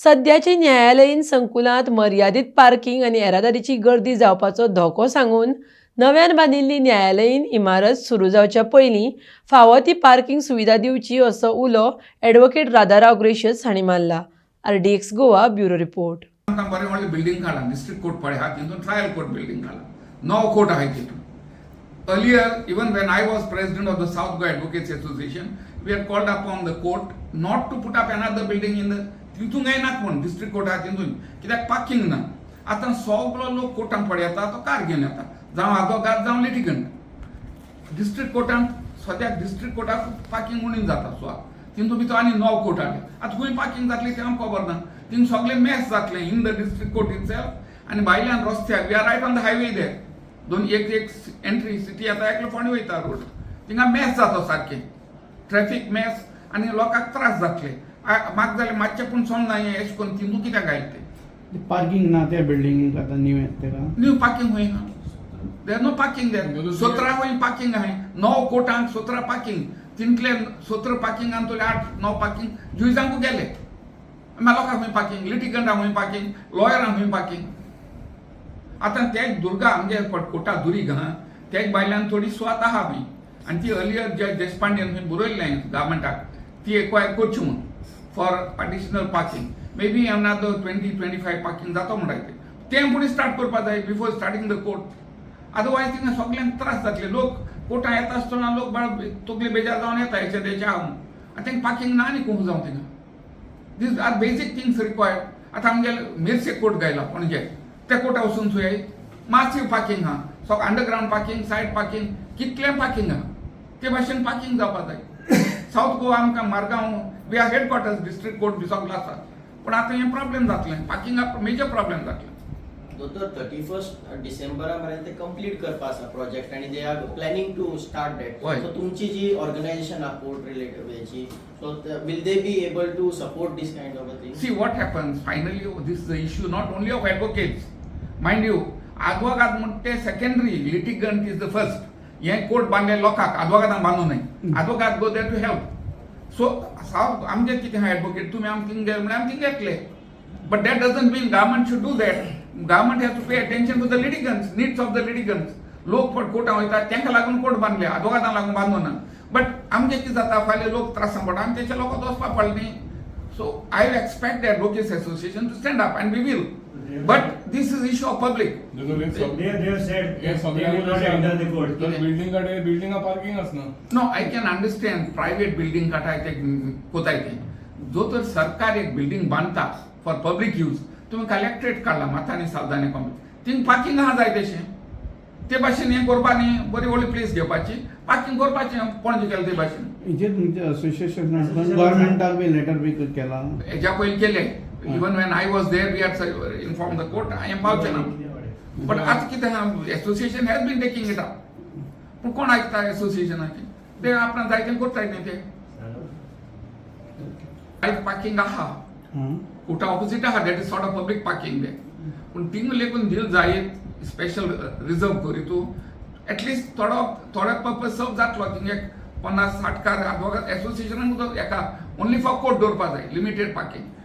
सध्याचे न्यायालयीन संकुलांत मर्यादित पार्किंग आनी येरादारीची गर्दी जावपाचो धोको सांगून नव्यान बांदिल्ली न्यायालयीन इमारत सुरू जावच्या पयलीं फावो ती पार्किंग सुविधा दिवची असो उलो ॲडव्होकेट राधाराव ग्रेशियस हांणी मारला. RDXGOA bureau report. बरे व्हडले बिल्डिंग काढला, डिस्ट्रिक्ट कोर्ट पळय हा तितून ट्रायल कोर्ट बिल्डिंग काढला, नवो कोर्ट आहे तितून. Earlier, even when I was president of the South Goa Advocates Association, we had called upon the court not to put up another building in the तिथून काय नाक म्हणून डिस्ट्रिक्ट कोर्ट आहे तिथून कित्याक पार्किंग ना. आता सगळो लोक कोर्टान पडे येता तो कार घेवन येता, जावं आदवोगाद जावं लिटिगंट. डिस्ट्रिक्ट कोर्टान सद्याक डिस्ट्रिक्ट कोर्टाक पार्किंग उणीन जाता, सो तितून भितर आनी नवो कोर्ट हाडले. आतां खंय पार्किंग जातली तें आमकां खबर ना. थिंग सगळे मॅस जातले in the district court itself आनी भायल्यान रस्त्याक we are right on the highway there. दोन एक एंट्री सिटी आता एकलो फोंड वयता रोड, थिंगा मॅस जाता सारके ट्रॅफिक मॅस आनी लोकांक त्रास जातले. म्हाका जाल्यार मातशें पूण समजना हें अशें करून तितून कित्याक घायले पार्किंग ना त्या बिल्डिंगेक आतां न्यू पार्किंग खंय ना. देर नो पार्किंग देर 17 खंय पार्किंग आहाय. 9 कोर्टांक 17 पार्किंग, तितले 17 पार्किंगान तुले 8-9 पार्किंग जुइजांकू गेले. मागीर लोकांक खंय पार्किंग, लिटिगंटांक खंय पार्किंग, लॉयरांक खंय पार्किंग. आतां तेच दुर्गा आमगे कोर्टा दुरीग हा तेच बायल्यान थोडी स्वात आहा खंय आनी ती अर्लियर जज देशपांडेन खंय बरयल्लें गव्हर्मेंटाक ती एक्वायर करची म्हणून for additional parking. May be अनादर 20-25 पार्किंग जाता म्हणटाय तें पुणी स्टार्ट करपा जाय before starting the court. Otherwise थिंगा सगळ्यांक त्रास जातले. लोक कोर्टां येता आसतना लोक बाळ तकले बेजार जावन येता हेच्या तेच्या हांव आनी तेंका पार्किंग ना आनी खूब जावं थिंगा. दीस आर बेसीक थिंग्स रिक्वायर्ड. आतां आमगे मेर्से कोर्ट गायला पणजे, त्या कोर्टा वचून थंय मासिव पार्किंग हा, so underground parking, side parking, कितले पार्किंग हा ते भाशेन पार्किंग जावपा जाय. साऊथ गोवा आमकां Margao we are headquarters district court सगळो आसा, पूण आतां हें प्रॉब्लेम जातलें, पार्किंगाक मेजर प्रॉब्लेम जातलें. दोतोर 31 डिसेंबरा मेरेन ते कंप्लीट करपा आसा प्रोजेक्ट आनी they are planning to start that. So तुमची जी ऑर्गनायझेशन आहा कोर्ट रिलेटेड हेची, so will they be able to support this kind of a thing? See what happens finally, this is the issue not only of advocates. Mind you, आदवोगाद म्हणटा ते secondary, litigant is the first. हें court बांदले लोकांक, आदवोगादांक बांदूं न्हय. आदवोगाद go there to help. So आमगे कितें हा एडवोकेट तुमी आमकां थिंग गेले म्हळ्यार आमी थिंग येतले. But that doesn't mean government should do that. Government has to pay attention to the litigants, needs of the litigants. लोक कोर्टां वयता तांकां लागून कोर्ट बांदले, आदवोगादांक लागून बांदूं ना. बट आमगे कितें जाता फाल्यां लोक त्रासां पडटा आनी तेचे लोक वचपा पडले न्ही. So I expect the advocates association to stand up and we will. But this is issue of public. They have said they will not enter the court. Building a parking असना. No, I can understand private building काटा ते कोता येते. जो तर सरकार एक building बांधता फॉर पब्लिक यूज, तुम्ही कलेक्टरेट काढला माथानी सावधानी कमी थिंग पार्किंग आहा जाय तशें ते भाशेन हें करपानी बरी व्हडली प्लेस घेवपाची, पार्किंग करपाचें पणजे केलें ते भाशेन. जे तुमचे असोसिएशन गव्हर्मेंटाक बी लेटर बी केला हेच्या पयलीं केलें. Even when I was there, we had informed the court. I am पावचे ना. But आज कितें हा, association has been taking it up. पूण कोण आयकता एसोसिएशनाचे? ते आपणाक जाय तें करताय न्ही ते. आयज पार्किंग आहा कोर्टा ऑपोजीट आहा, that is sort of public parking दे. पूण थिंग लेकून दिल जायत स्पेशल रिजर्व करी तूं एटलिस्ट थोडो पर्पज सर्व जातलो. थिंग एक 50-60 कार एसोसिएशनाक एका ओन्ली फॉर कोर्ट दवरपा जाय, लिमिटेड पार्किंग.